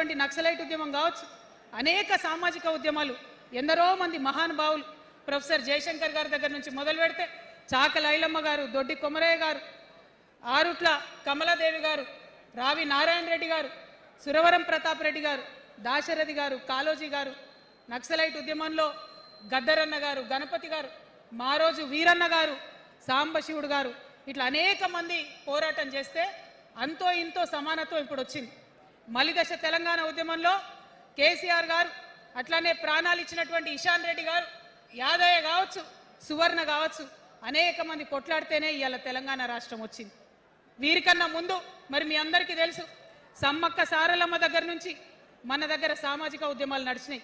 జరిగినటువంటి నక్సలైట్ ఉద్యమం కావచ్చు, అనేక సామాజిక ఉద్యమాలు, ఎందరో మంది మహానుభావులు ప్రొఫెసర్ జయశంకర్ గారి దగ్గర నుంచి మొదలు పెడితే చాకల ఐలమ్మ గారు, దొడ్డి కొమరయ్య గారు, ఆరుట్ల కమలాదేవి గారు, రావి నారాయణ రెడ్డి గారు, సురవరం ప్రతాప్ రెడ్డి గారు, దాశరథి గారు, కాలోజీ గారు, నక్సలైట్ ఉద్యమంలో గద్దరన్న గారు, గణపతి గారు, మారోజు వీరన్న గారు, సాంబశివుడు గారు, ఇట్లా అనేక మంది పోరాటం చేస్తే అంతో ఇంతో సమానత్వం ఇప్పుడు వచ్చింది. మలిదశ తెలంగాణ ఉద్యమంలో కేసీఆర్ గారు, అట్లానే ప్రాణాలు ఇచ్చినటువంటి ఇషాన్ రెడ్డి గారు, యాదయ్య కావచ్చు, సువర్ణ కావచ్చు, అనేక మంది కొట్లాడితేనే ఇవాళ తెలంగాణ రాష్ట్రం వచ్చింది. వీరికన్నా ముందు మరి మీ అందరికీ తెలుసు, సమ్మక్క సారలమ్మ దగ్గర నుంచి మన దగ్గర సామాజిక ఉద్యమాలు నడిచినాయి.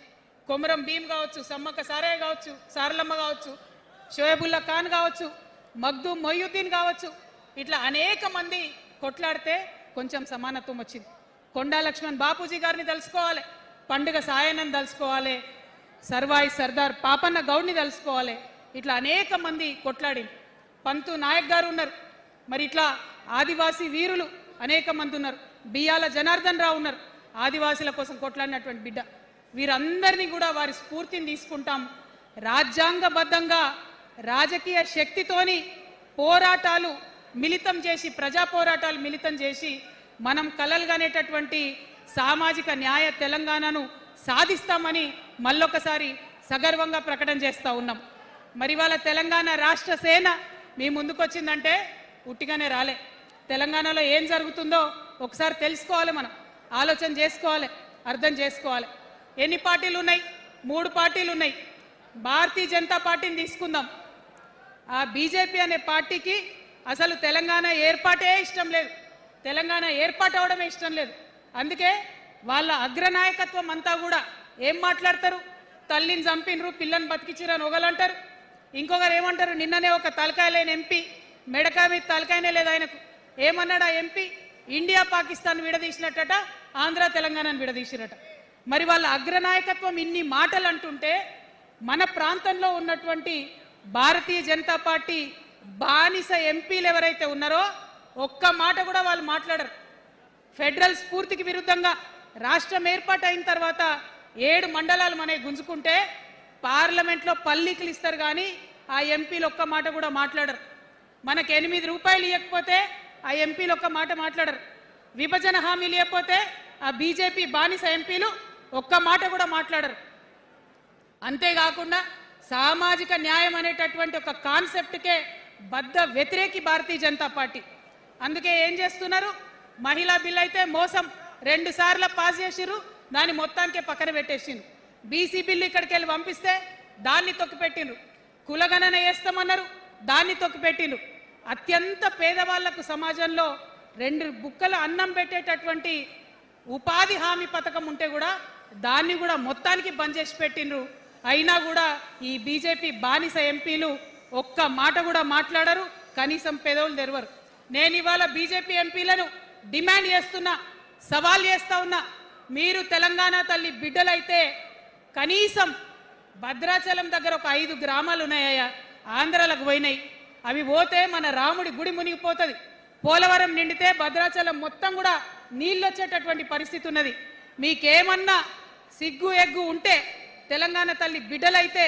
కొమరం భీమ్ కావచ్చు, సమ్మక్క సారయ్య కావచ్చు, సారలమ్మ కావచ్చు, షోయబుల్లా ఖాన్ కావచ్చు, మగ్దూం మొయ్యుద్దీన్ కావచ్చు, ఇట్లా అనేక మంది కొట్లాడితే కొంచెం సమానత్వం వచ్చింది. కొండా లక్ష్మణ్ బాపూజీ గారిని తెలుసుకోవాలి, పండుగ సాయనని తెలుసుకోవాలి, సర్వాయి సర్దార్ పాపన్న గౌడ్ని తెలుసుకోవాలి. ఇట్లా అనేక మంది కొట్లాడి, పంతు నాయక్ గారు ఉన్నారు, మరి ఇట్లా ఆదివాసీ వీరులు అనేక మంది ఉన్నారు, బియ్యాల జనార్దన్ రావు ఉన్నారు, ఆదివాసీల కోసం కొట్లాడినటువంటి బిడ్డ. వీరందరినీ కూడా వారి స్ఫూర్తిని తీసుకుంటాం. రాజ్యాంగబద్ధంగా రాజకీయ శక్తితోని పోరాటాలు మిళితం చేసి, ప్రజా పోరాటాలు మిళితం చేసి మనం కలలుగానేటటువంటి సామాజిక న్యాయ తెలంగాణను సాధిస్తామని మళ్ళొకసారి సగర్వంగా ప్రకటన చేస్తూ ఉన్నాం. మరి వాళ్ళ తెలంగాణ రాష్ట్ర సేన మీ ముందుకొచ్చిందంటే ఉట్టిగానే రాలే. తెలంగాణలో ఏం జరుగుతుందో ఒకసారి తెలుసుకోవాలి, మనం ఆలోచన చేసుకోవాలి, అర్థం చేసుకోవాలి. ఎన్ని పార్టీలు ఉన్నాయి? 3 పార్టీలు ఉన్నాయి. భారతీయ జనతా పార్టీని తీసుకుందాం. ఆ బీజేపీ అనే పార్టీకి అసలు తెలంగాణ ఏర్పాటే ఇష్టం లేదు, తెలంగాణ ఏర్పాటు అవడమే ఇష్టం లేదు. అందుకే వాళ్ళ అగ్రనాయకత్వం అంతా కూడా ఏం మాట్లాడతారు? తల్లిని చంపినరు, పిల్లని బతికించిరని ఒకలంటారు, ఇంకొకరు ఏమంటారు? నిన్ననే ఒక తలకాయ లేని ఎంపీ, మెడకాయ మీద తలకాయనే లేదు ఆయనకు, ఏమన్నాడు ఆ ఎంపీ? ఇండియా పాకిస్తాన్ విడదీసినట్టట, ఆంధ్ర తెలంగాణను విడదీసిరట. మరి వాళ్ళ అగ్రనాయకత్వం ఇన్ని మాటలు అంటుంటే మన ప్రాంతంలో ఉన్నటువంటి భారతీయ జనతా పార్టీ బానిస ఎంపీలు ఎవరైతే ఉన్నారో ఒక్క మాట కూడా వాళ్ళు మాట్లాడరు. ఫెడరల్ స్ఫూర్తికి విరుద్ధంగా రాష్ట్రం ఏర్పాటు అయిన తర్వాత 7 మండలాలు మనకి గుంజుకుంటే పార్లమెంట్లో పల్లీకులు ఇస్తారు, కానీ ఆ ఎంపీలు ఒక్క మాట కూడా మాట్లాడరు. మనకు 8 రూపాయలు ఇవ్వకపోతే ఆ ఎంపీలు ఒక్క మాట మాట్లాడరు. విభజన హామీలు ఇవ్వకపోతే ఆ బీజేపీ బానిస ఎంపీలు ఒక్క మాట కూడా మాట్లాడరు. అంతేకాకుండా సామాజిక న్యాయం అనేటటువంటి ఒక కాన్సెప్ట్కే బద్ద వ్యతిరేకి భారతీయ జనతా పార్టీ. అందుకే ఏం చేస్తున్నారు? మహిళా బిల్ అయితే మోసం, 2 సార్లు పాస్ చేసిరు, దాన్ని మొత్తానికే పక్కన పెట్టేసిండ్రు. బీసీ బిల్లు ఇక్కడికి వెళ్ళి పంపిస్తే దాన్ని తొక్కిపెట్టిండ్రు. కులగణన వేస్తామన్నారు, దాన్ని తొక్కిపెట్టిండ్రు. అత్యంత పేదవాళ్లకు సమాజంలో 2 బుక్కల అన్నం పెట్టేటటువంటి ఉపాధి హామీ పథకం ఉంటే కూడా దాన్ని కూడా మొత్తానికి బంద్ చేసి పెట్టిండ్రు. అయినా కూడా ఈ బీజేపీ బానిస ఎంపీలు ఒక్క మాట కూడా మాట్లాడరు, కనీసం పెదవులు తెరవరు. నేను ఇవాళ బీజేపీ ఎంపీలను డిమాండ్ చేస్తున్నా, సవాల్ చేస్తా ఉన్నా, మీరు తెలంగాణ తల్లి బిడ్డలైతే కనీసం భద్రాచలం దగ్గర ఒక 5 గ్రామాలు ఉన్నాయా, ఆంధ్రాలకు పోయినాయి, అవి పోతే మన రాముడి గుడి మునిగిపోతుంది. పోలవరం నిండితే భద్రాచలం మొత్తం కూడా నీళ్ళు వచ్చేటటువంటి పరిస్థితి ఉన్నది. మీకేమన్నా సిగ్గు ఎగ్గు ఉంటే తెలంగాణ తల్లి బిడ్డలైతే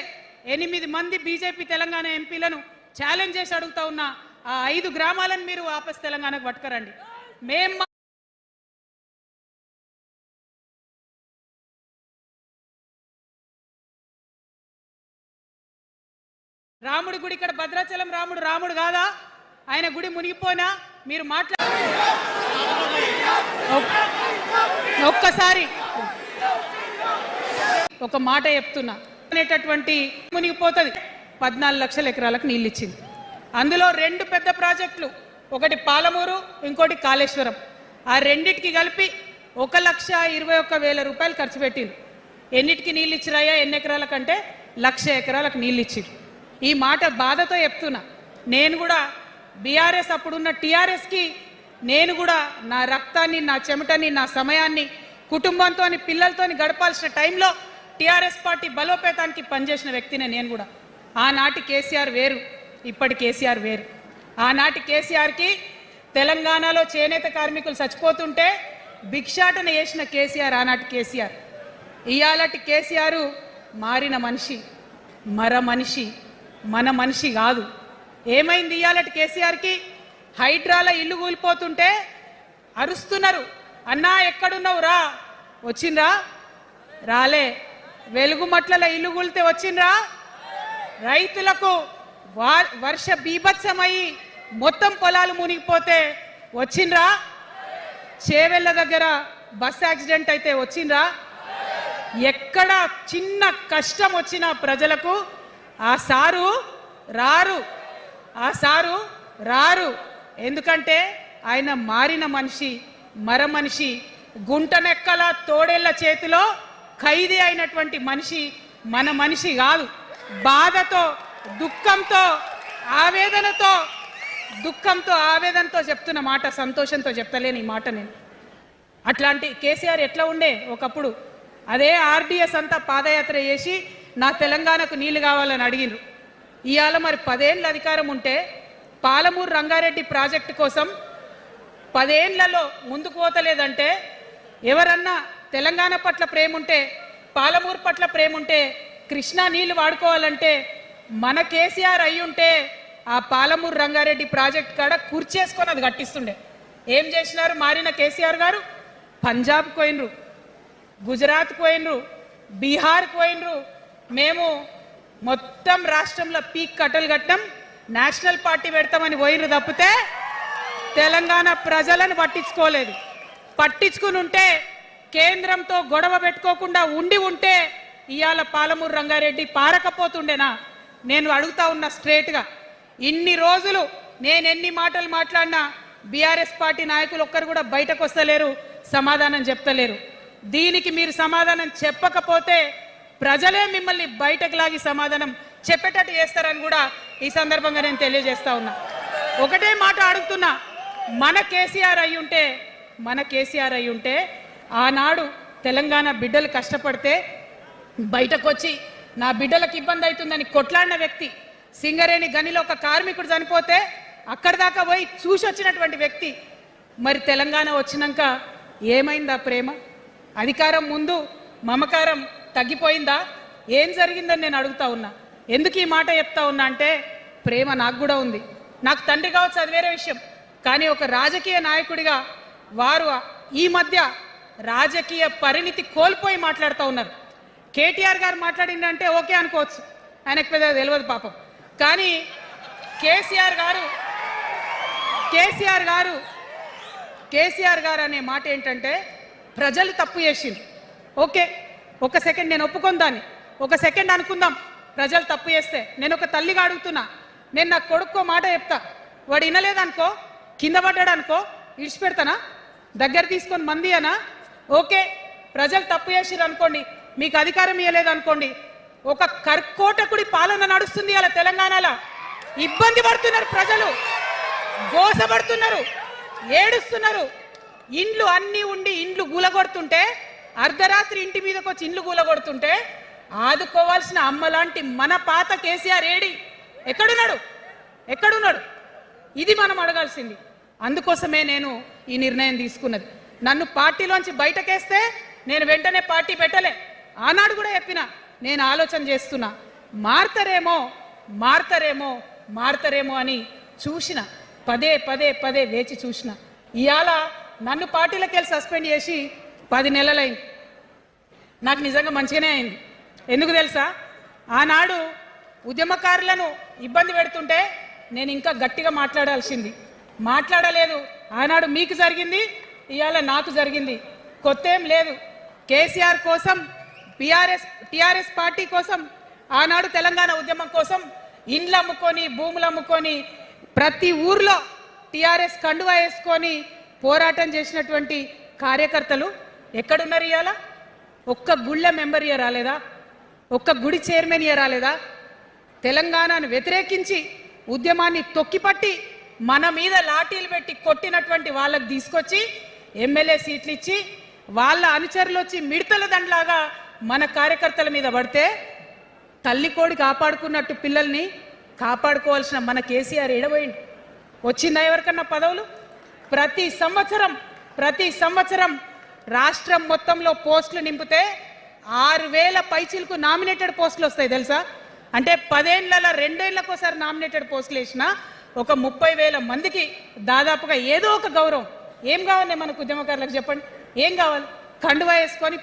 8 మంది బీజేపీ తెలంగాణ ఎంపీలను ఛాలెంజ్ చేసి అడుగుతా ఉన్నా, ఆ 5 గ్రామాలను మీరు వాపస్ తెలంగాణకు పట్టుకరండి. మేము రాముడి గుడి ఇక్కడ భద్రాచలం రాముడు కాదా? ఆయన గుడి మునిగిపోయినా మీరు ఒక్కసారి ఒక మాట చెప్తున్నా, అనేటటువంటి మునిగిపోతుంది. 14 లక్షల ఎకరాలకు నీళ్ళు ఇచ్చింది. అందులో 2 పెద్ద ప్రాజెక్టులు, ఒకటి పాలమూరు, ఇంకోటి కాళేశ్వరం. ఆ రెండిటికి కలిపి 1,21,000 రూపాయలు ఖర్చు పెట్టింది. ఎన్నిటికి నీళ్ళు ఇచ్చిరాయా? ఎన్ని ఎకరాల కంటే 1,00,000 ఎకరాలకు నీళ్ళు ఇచ్చింది. ఈ మాట బాధతో చెప్తున్నా. నేను కూడా బీఆర్ఎస్ అప్పుడున్న టీఆర్ఎస్కి నేను కూడా నా రక్తాన్ని, నా చెమటని, నా సమయాన్ని కుటుంబంతో పిల్లలతో గడపాల్సిన టైంలో టీఆర్ఎస్ పార్టీ బలోపేతానికి పనిచేసిన వ్యక్తినే నేను కూడా. ఆనాటి కేసీఆర్ వేరు, ఇప్పటి కేసీఆర్ వేరు. ఆనాటి కేసీఆర్కి తెలంగాణలో చేనేత కార్మికులు చచ్చిపోతుంటే భిక్షాటన చేసిన కేసీఆర్, ఆనాటి కేసీఆర్. ఇయాలటి కేసీఆర్ మారిన మనిషి, మనిషి, మన మనిషి కాదు. ఏమైంది ఇయాలటి కేసీఆర్కి? హైడ్రాల ఇల్లు కూలిపోతుంటే అరుస్తున్నారు, అన్నా ఎక్కడున్నావు రా. వచ్చిండ్రా? రాలే. వెలుగుమట్ల ఇల్లు కూలితే వచ్చిండ్రా? రైతులకు వర్ష బీభత్సమయ్యి మొత్తం పొలాలు మునిగిపోతే వచ్చిండ్రా? చేవెళ్ళ దగ్గర బస్ యాక్సిడెంట్ అయితే వచ్చిండ్రా? ఎక్కడ చిన్న కష్టం వచ్చినా ప్రజలకు ఆ సారు రారు, ఆ సారు రారు. ఎందుకంటే ఆయన మారిన మనిషి, మనిషి, గుంటనెక్కల తోడేళ్ల చేతిలో ఖైదీ అయినటువంటి మనిషి, మన మనిషి కాదు. బాధతో, దుఃఖంతో, ఆవేదనతో చెప్తున్న మాట, సంతోషంతో చెప్తలేని ఈ మాట నేను. అట్లాంటి కేసీఆర్ ఎట్లా ఉండే ఒకప్పుడు? అదే ఆర్డీఎస్ అంతా పాదయాత్ర చేసి నా తెలంగాణకు నీళ్లు కావాలని అడిగినారు. ఇవాళ మరి 10 ఏళ్ళ అధికారం ఉంటే పాలమూరు రంగారెడ్డి ప్రాజెక్టు కోసం 10 ఏళ్లలో ముందుకు పోతలేదంటే, ఎవరన్నా తెలంగాణ పట్ల ప్రేమ ఉంటే, పాలమూరు పట్ల ప్రేమ ఉంటే, కృష్ణా నీళ్లు వాడుకోవాలంటే మన కేసీఆర్ అయ్యుంటే ఆ పాలమూరు రంగారెడ్డి ప్రాజెక్ట్ కాడ కుర్చేసుకొని అది కట్టిస్తుండే. ఏం చేసినారు మారిన కేసీఆర్ గారు? పంజాబ్ పోయినరు, గుజరాత్ పోయినరు, బీహార్ పోయినరు. మేము మొత్తం రాష్ట్రంలో పీక్ కట్టలు కట్టం, నేషనల్ పార్టీ పెడతామని పోయినరు తప్పితే తెలంగాణ ప్రజలను పట్టించుకోలేదు. పట్టించుకుని ఉంటే, కేంద్రంతో గొడవ పెట్టుకోకుండా ఉంటే ఇవాళ పాలమూరు రంగారెడ్డి పారకపోతుండేనా? నేను అడుగుతా ఉన్నా స్ట్రేట్గా. ఇన్ని రోజులు నేను ఎన్ని మాటలు మాట్లాడినా బీఆర్ఎస్ పార్టీ నాయకులు ఒక్కరు కూడా బయటకు వస్తలేరు, సమాధానం చెప్తలేరు. దీనికి మీరు సమాధానం చెప్పకపోతే ప్రజలే మిమ్మల్ని బయటకు లాగి సమాధానం చెప్పేటట్టు చేస్తారని కూడా ఈ సందర్భంగా నేను తెలియజేస్తా ఉన్నా. ఒకటే మాట అడుగుతున్నా, మన కేసీఆర్ అయ్యుంటే ఆనాడు తెలంగాణ బిడ్డలు కష్టపడితే బయటకు వచ్చి నా బిడ్డలకు ఇబ్బంది అవుతుందని కొట్లాడిన వ్యక్తి, సింగరేణి గనిలో ఒక కార్మికుడు చనిపోతే అక్కడి దాకా పోయి చూసి వచ్చినటువంటి వ్యక్తి. మరి తెలంగాణ వచ్చినాక ఏమైందా ప్రేమ? అధికారం ముందు మమకారం తగ్గిపోయిందా? ఏం జరిగిందని నేను అడుగుతా ఉన్నా. ఎందుకు ఈ మాట చెప్తా ఉన్నా అంటే, ప్రేమ నాకు కూడా ఉంది. నాకు తండ్రి కావచ్చు, అది వేరే విషయం. కానీ ఒక రాజకీయ నాయకుడిగా వారు ఈ మధ్య రాజకీయ పరిణితి కోల్పోయి మాట్లాడుతూ ఉన్నారు. కేటీఆర్ గారు మాట్లాడిందంటే ఓకే అనుకోవచ్చు, ఆయనకు పెద్ద తెలియదు పాపం. కానీ కేసీఆర్ గారు అనే మాట ఏంటంటే, ప్రజలు తప్పు చేసింది. ఓకే, ఒక సెకండ్ నేను ఒప్పుకొని దాన్ని, ఒక సెకండ్ అనుకుందాం. ప్రజలు తప్పు చేస్తే నేను ఒక తల్లిగా అడుగుతున్నా, నేను నా కొడుకో మాట చెప్తా, వాడు వినలేదనుకో, కింద పడ్డాడు అనుకో, ఇడిచిపెడతానా? దగ్గర తీసుకొని మంది అనా? ఓకే, ప్రజలు తప్పు చేసిర్రు అనుకోండి, మీకు అధికారం ఇవ్వలేదు అనుకోండి, ఒక కర్కోటకుడి పాలన నడుస్తుంది అలా తెలంగాణలో. ఇబ్బంది పడుతున్నారు ప్రజలు, గోసపడుతున్నారు, ఏడుస్తున్నారు. ఇండ్లు అన్నీ ఉండి ఇండ్లు గూలగొడుతుంటే, అర్ధరాత్రి ఇంటి మీదకి వచ్చి ఇండ్లు గూలగొడుతుంటే ఆదుకోవాల్సిన అమ్మలాంటి మన పాత కేసీఆర్ ఏడి? ఎక్కడున్నాడు? ఇది మనం అడగాల్సింది. అందుకోసమే నేను ఈ నిర్ణయం తీసుకున్నది. నన్ను పార్టీలోంచి బయటకేస్తే నేను వెంటనే పార్టీ పెట్టలే. ఆనాడు కూడా చెప్పిన, నేను ఆలోచన చేస్తున్నా, మారతారేమో అని చూసిన, పదే వేచి చూసిన. ఇవాళ నన్ను పార్టీలోకి వెళ్ళి సస్పెండ్ చేసి 10 నెలలైంది. నాకు నిజంగా మంచిగానే అయింది. ఎందుకు తెలుసా? ఆనాడు ఉద్యమకారులను ఇబ్బంది పెడుతుంటే నేను ఇంకా గట్టిగా మాట్లాడలేదు. ఆనాడు మీకు జరిగింది, ఇవాళ నాకు జరిగింది. కొత్త ఏం లేదు. కేసీఆర్ కోసం, టీఆర్ఎస్ పార్టీ కోసం, ఆనాడు తెలంగాణ ఉద్యమం కోసం ఇండ్లు అమ్ముకొని, భూములు అమ్ముకొని, ప్రతి ఊర్లో టీఆర్ఎస్ కండువా వేసుకొని పోరాటం చేసినటువంటి కార్యకర్తలు ఎక్కడున్నారు ఇవాళ? ఒక్క గుళ్ళ మెంబర్ ఇయర్ రాలేదా? ఒక్క గుడి చైర్మన్ ఇయర్ రాలేదా? తెలంగాణను వ్యతిరేకించి ఉద్యమాన్ని తొక్కిపట్టి మన మీద లాఠీలు పెట్టి కొట్టినటువంటి వాళ్ళకి తీసుకొచ్చి ఎమ్మెల్యే సీట్లు ఇచ్చి వాళ్ళ అనుచరులు వచ్చి మిడతల దండలాగా మన కార్యకర్తల మీద పడితే, తల్లి కోడి కాపాడుకున్నట్టు పిల్లల్ని కాపాడుకోవాల్సిన మన కేసీఆర్ ఎడబోయింది. వచ్చిందా ఎవరికన్నా పదవులు? ప్రతి సంవత్సరం రాష్ట్రం మొత్తంలో పోస్టులు నింపితే 6,000 పైచీలకు నామినేటెడ్ పోస్టులు వస్తాయి తెలుసా. అంటే 10 ఏళ్లలో 2 ఏళ్లకోసారి నామినేటెడ్ పోస్టులు వేసినా ఒక 30,000 మందికి దాదాపుగా ఏదో ఒక గౌరవం. ఏం కావాలి మనకు ఉద్యమకారులకు చెప్పండి, ఏం కావాలి? కండువా వేసుకొని